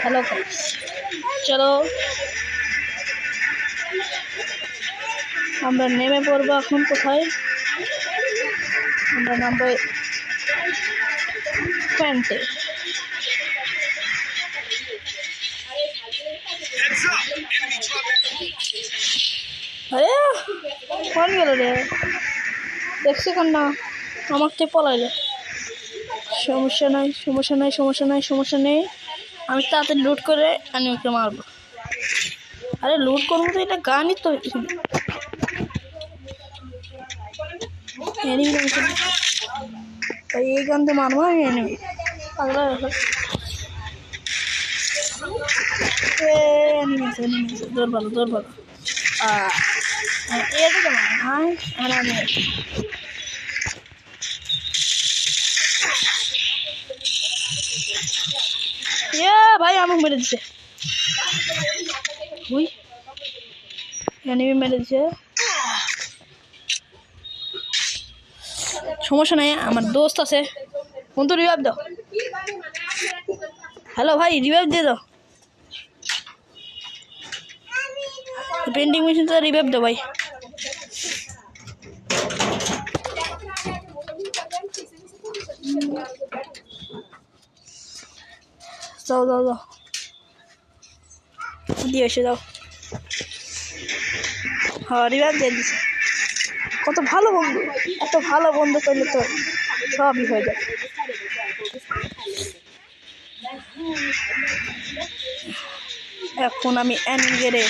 Hello guys, चलो আমরা নেমে পড়বো এখন কোথায়। আমরা নামবো প্যান্টে। আরে কোন গেল রে, দেখছি কেন না আমাকে পলাইলে। সমস্যা নাই সমস্যা নাই সমস্যা নাই সমস্যা নেই, আমি তাড়াতাড়ি লুট করে আমি ওকে মারবো। আরে লুট করবো তো, এটা গানই তো এই গান তো মারবো আমি এনিমি। পাগলা দৌড় ভালো দৌড় ভালো এ তো আমি ভাই আমাকে মেরে দিছে, এনিমি মেরে দিছে। সমস্যা নাই, আমার দোস্ত আছে। বন্ধু রিভাইভ দাও। হ্যালো ভাই, রিভাইভ দিয়ে দাও। পেন্টিং মেশিন তো রিভাইভ দাও ভাই। যাও যাও যাও, দিয়ে এসে যাও। হ্যাঁ রিভাইভ দিয়ে দিচ্ছে। কত ভালো বন্ধু, এত ভালো বন্ধু পেলে তো সবই হয়ে যায়। এখন আমি অ্যানিমেরে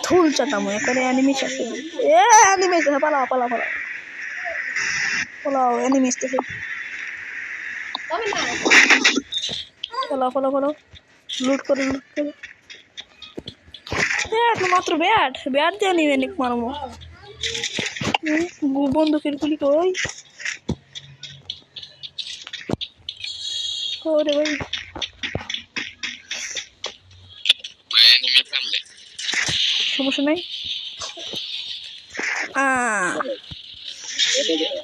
ধুল চাটামো, এখন অ্যানিমি চাটে। অ্যানিমে পালাও পালাও পালাও পালাও, অ্যানিমি আসতেছে। পালাও পালাও পালাও, লুট করে লুট করে। মাত্র ব্যাট ব্যাট দিয়ে নিবে নিক মারবো। বন্দুকের গুলি কই ওরে ভাই। সমস্যা নাই,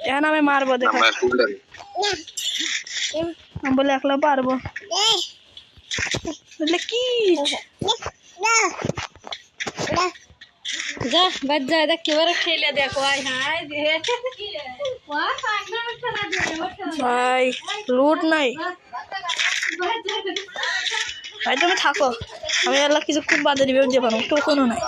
এখন আমি মারবো। দেখা আমি বলে একলা পারবো কি যা বাদ যা, দেখ কেবারে খেলে দেখো। ভাই লুট নাই ভাই, তুমি থাকো, আমি আল্লাহ কিছু খুব বাদে দিবে যে পারো তো কোনো নাই।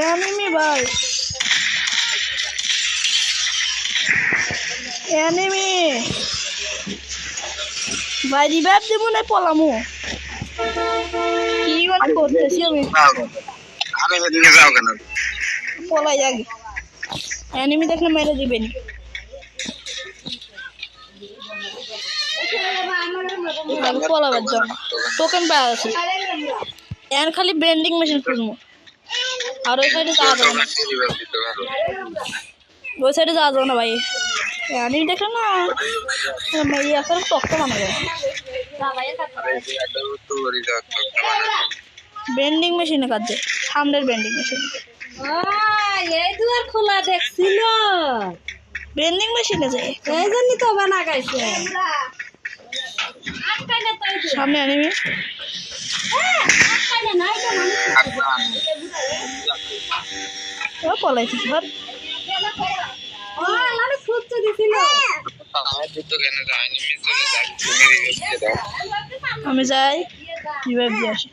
এনিমি ভাই, এনিমি ভাই, রিভাইভ দেবো না পলামু। কি করতেছি আমি, পলাই আগে। এনিমি দেখলে মেরে দিবেন। পলাবার জন্য টোকেন পাওয়া আছে, এখন খালি ব্রেন্ডিং মেশিন খুঁজবো। আর ওই সাইডে যাওয়া যাবে না, ওই সাইডে যাওয়া যাবে না ভাই। এনিমি দেখলে না এখন টকটা বানাবে। ব্রেন্ডিং মেশিনে কাজে, সামনের ব্রেন্ডিং মেশিন। এই দুয়ার খোলা দেখছিল, ব্রেন্ডিং মেশিনে যায় এই জন্যই তো বানা গাইছে। সামনে এনিমি, পলাইছি ধর। আমি যাই রিভাইভ দিয়ে আসি।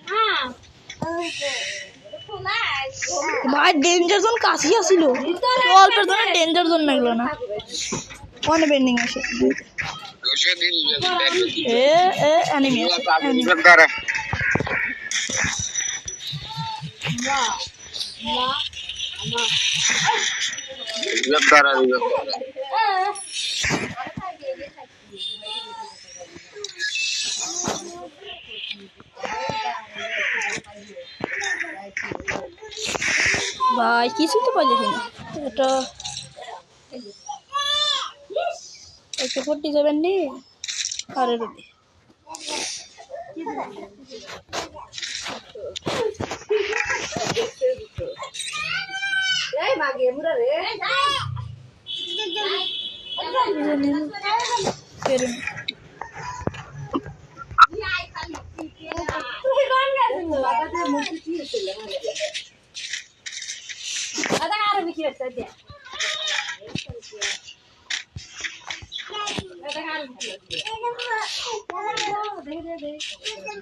ভাই ডেঞ্জার জোন কাছে আসিল, অল্পের জন্য ডেঞ্জার জোন লাগলো না। অনেক বেন্ডিং আছে। এনিমি ভাই, কিছুই তো পাইছি না। এটা AK-47 নি আরে রেডি এই মাগে মুরা রে পেরে তুই কোন গেছিস বাবাতে মুখি কি হইছিল আদা আর বিকি হচ্ছে দে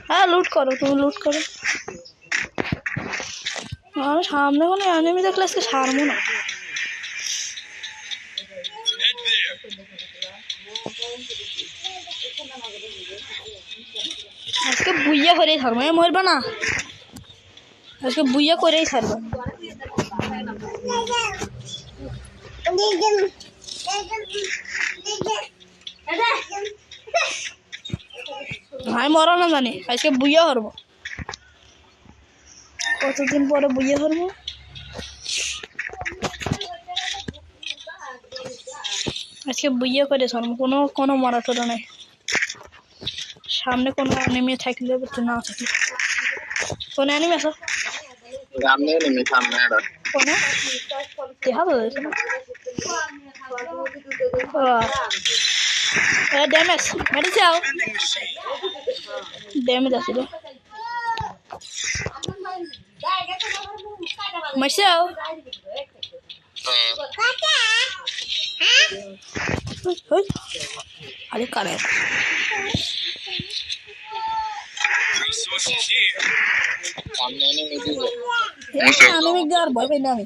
হ্যাঁ লুট করো তুমি লুট করো আর সামনে কোনো এনিমি দেখলে আজকে সারবো না আজকে বুইয়া করেই ছাড়বো মরবা না আজকে বুইয়া করেই ছাড়বো ভাই মরো না জানি আজকে বুইয়া করবো কতদিন পরে বুইয়া করবো আজকে বুইয়া করে ছাড়বো কোনো মরা টরা নাই সামনে কোনো এনিমি থাকলে না থাকলে কোনো এনিমি আসো সামনে নেমে সামনে এটা কোনো দেখা তো যাচ্ছে না ড্যামেজ মেরে যাও ড্যামেজ আছে রে মারছে যাও আরে কারে সামনে নেমে দিবে আমি আর ভয় পাই না আমি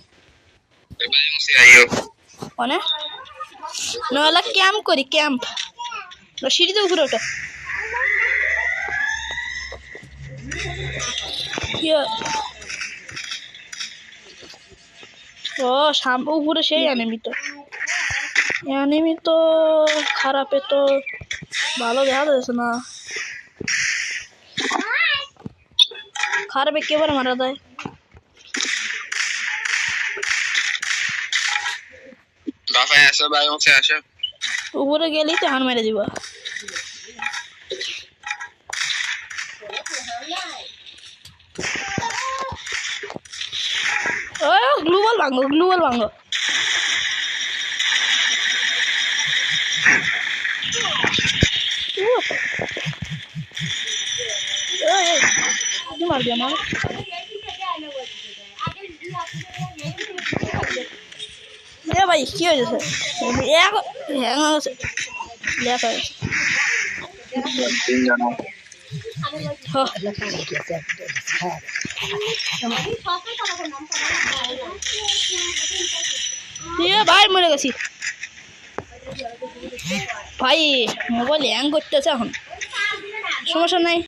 বাইরে সে আইও অনে নলা ক্যাম্প করি ক্যাম্প সিঁড়িতে উপরে ওটা ও সামনে উপরে সেই এনিমি তো খারাপে তো ভালো দেখা যাচ্ছে না খারাপ একেবারে মারা যায় বাফায় আসো বাইরে সে আসো উপরে গেলেই তো হান মেরে দিব গ্লুবাল ভাঙো মারবি আমার ভাই কি হয়েছে তিনজন ভাই মরে গেছি ভাই মোবাইল হ্যাং করতেছে এখন সমস্যা নাই